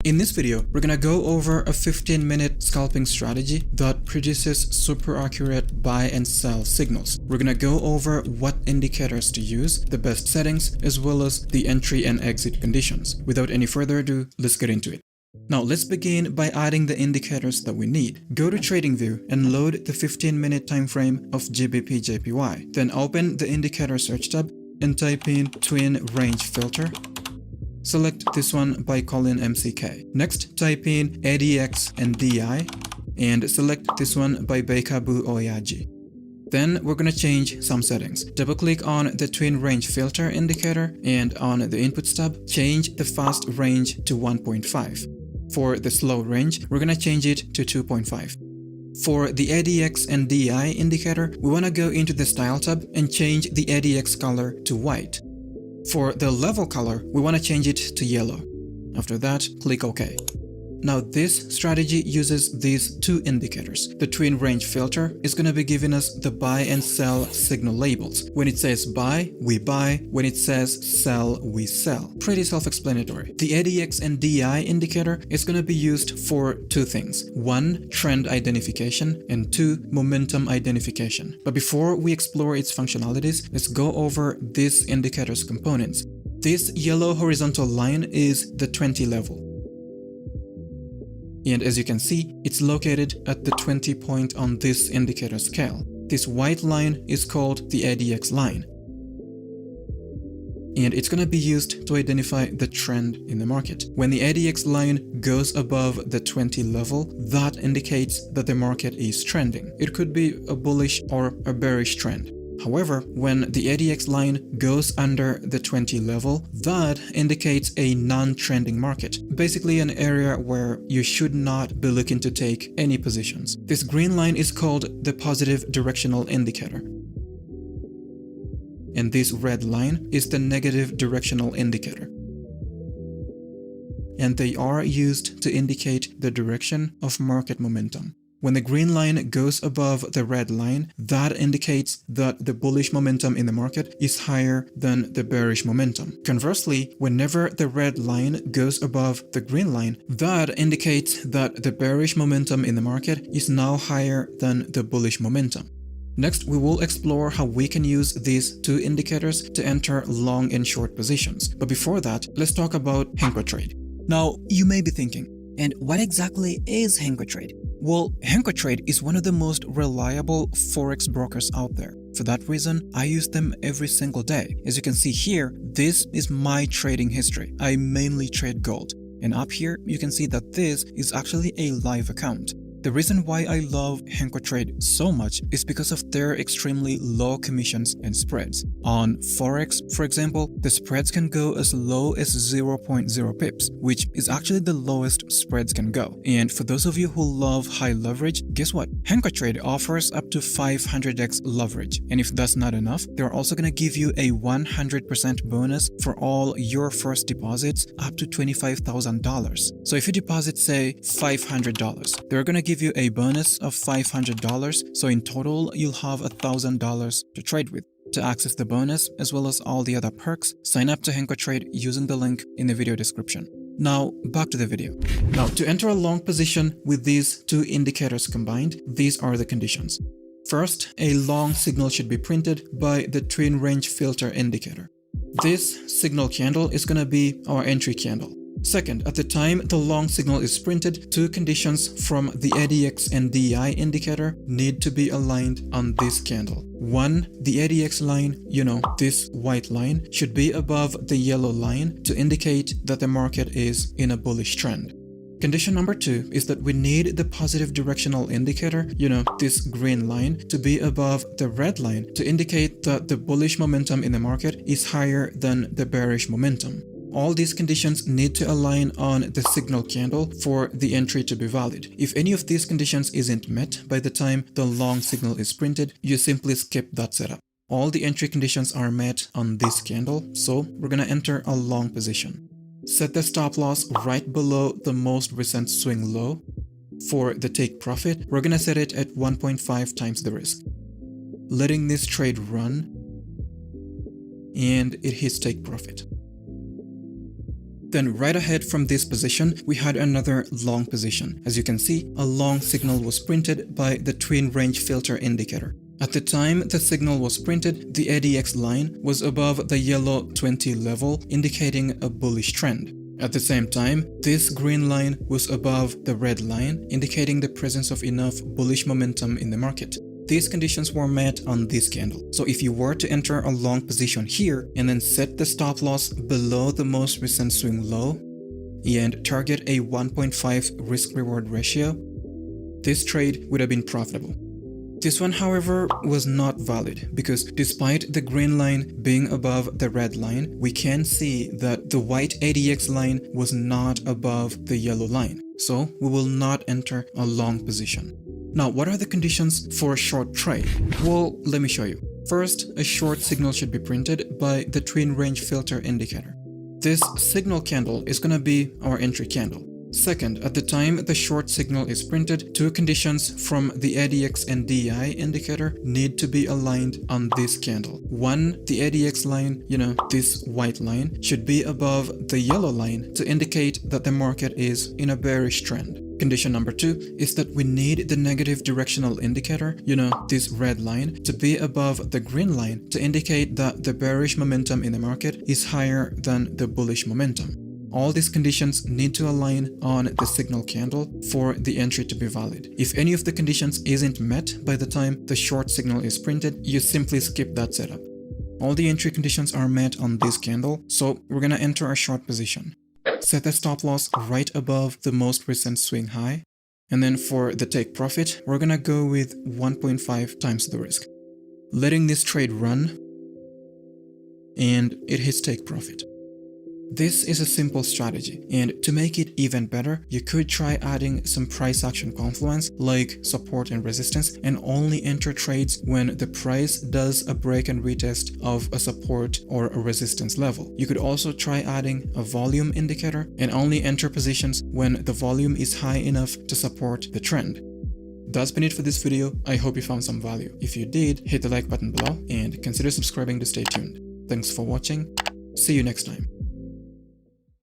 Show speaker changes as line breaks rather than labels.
In this video, we're gonna go over a 15-minute scalping strategy that produces super accurate buy and sell signals. We're gonna go over what indicators to use, the best settings, as well as the entry and exit conditions. Without any further ado, let's get into it. Now let's begin by adding the indicators that we need. Go to TradingView and load the 15-minute time frame of GBP JPY. Then open the indicator search tab and type in twin range filter. Select this one by calling MCK. Next, type in ADX and DI and select this one by Baikabu Oyaji. Then we're going to change some settings. Double click on the twin range filter indicator and on the inputs tab, change the fast range to 1.5. For the slow range, we're going to change it to 2.5. For the ADX and DI indicator, we want to go into the style tab and change the ADX color to white. For the level color, we want to change it to yellow. After that, click OK. Now this strategy uses these two indicators. The twin range filter is going to be giving us the buy and sell signal labels. When it says buy, we buy. When it says sell, we sell. Pretty self-explanatory. The ADX and DI indicator is going to be used for two things. One, trend identification, and two, momentum identification. But before we explore its functionalities, let's go over this indicator's components. This yellow horizontal line is the 20 level. And as you can see, it's located at the 20 point on this indicator scale. This white line is called the ADX line. And it's going to be used to identify the trend in the market. When the ADX line goes above the 20 level, that indicates that the market is trending. It could be a bullish or a bearish trend. However, when the ADX line goes under the 20 level, that indicates a non-trending market, basically an area where you should not be looking to take any positions. This green line is called the positive directional indicator. And this red line is the negative directional indicator. And they are used to indicate the direction of market momentum. When the green line goes above the red line, that indicates that the bullish momentum in the market is higher than the bearish momentum. Conversely, whenever the red line goes above the green line, that indicates that the bearish momentum in the market is now higher than the bullish momentum. Next, we will explore how we can use these two indicators to enter long and short positions. But before that, let's talk about Henko Trade. Now, you may be thinking, and what exactly is Henko Trade? Well, Henko Trade is one of the most reliable forex brokers out there. For that reason, I use them every single day. As you can see here, this is my trading history. I mainly trade gold. And up here, you can see that this is actually a live account. The reason why I love Henko Trade so much is because of their extremely low commissions and spreads. On Forex, for example, the spreads can go as low as 0.0 pips, which is actually the lowest spreads can go. And for those of you who love high leverage, guess what? Henko Trade offers up to 500x leverage. And if that's not enough, they're also going to give you a 100% bonus for all your first deposits up to $25,000. So if you deposit, say, $500, they're going to give you a bonus of $500, so in total you'll have $1,000 to trade with. To access the bonus as well as all the other perks, sign up to Henko Trade using the link in the video description. Now back to the video. Now to enter a long position with these two indicators combined, these are the conditions. First, a long signal should be printed by the twin range filter indicator. This signal candle is going to be our entry candle. Second, at the time the long signal is printed, two conditions from the ADX and DI indicator need to be aligned on this candle. One, the ADX line, this white line, should be above the yellow line to indicate that the market is in a bullish trend. Condition number two is that we need the positive directional indicator, this green line, to be above the red line to indicate that the bullish momentum in the market is higher than the bearish momentum. All these conditions need to align on the signal candle for the entry to be valid. If any of these conditions isn't met by the time the long signal is printed, you simply skip that setup. All the entry conditions are met on this candle, so we're going to enter a long position. Set the stop loss right below the most recent swing low. For the take profit, we're going to set it at 1.5 times the risk. Letting this trade run, and it hits take profit. Then right ahead from this position, we had another long position. As you can see, a long signal was printed by the twin range filter indicator. At the time the signal was printed, the ADX line was above the yellow 20 level, indicating a bullish trend. At the same time, this green line was above the red line, indicating the presence of enough bullish momentum in the market. These conditions were met on this candle. So if you were to enter a long position here and then set the stop loss below the most recent swing low and target a 1.5 risk-reward ratio, this trade would have been profitable. This one, however, was not valid because despite the green line being above the red line, we can see that the white ADX line was not above the yellow line. So we will not enter a long position. Now, what are the conditions for a short trade? Well, let me show you. First, a short signal should be printed by the twin range filter indicator. This signal candle is going to be our entry candle. Second, at the time the short signal is printed, two conditions from the ADX and DI indicator need to be aligned on this candle. One, the ADX line, this white line, should be above the yellow line to indicate that the market is in a bearish trend. Condition number two is that we need the negative directional indicator, this red line, to be above the green line to indicate that the bearish momentum in the market is higher than the bullish momentum. All these conditions need to align on the signal candle for the entry to be valid. If any of the conditions isn't met by the time the short signal is printed, you simply skip that setup. All the entry conditions are met on this candle, so we're gonna enter a short position. Set the stop loss right above the most recent swing high. And then for the take profit, we're gonna go with 1.5 times the risk. Letting this trade run, and it hits take profit. This is a simple strategy, and to make it even better, you could try adding some price action confluence like support and resistance and only enter trades when the price does a break and retest of a support or a resistance level. You could also try adding a volume indicator and only enter positions when the volume is high enough to support the trend. That's been it for this video. I hope you found some value. If you did, hit the like button below and consider subscribing to stay tuned. Thanks for watching. See you next time.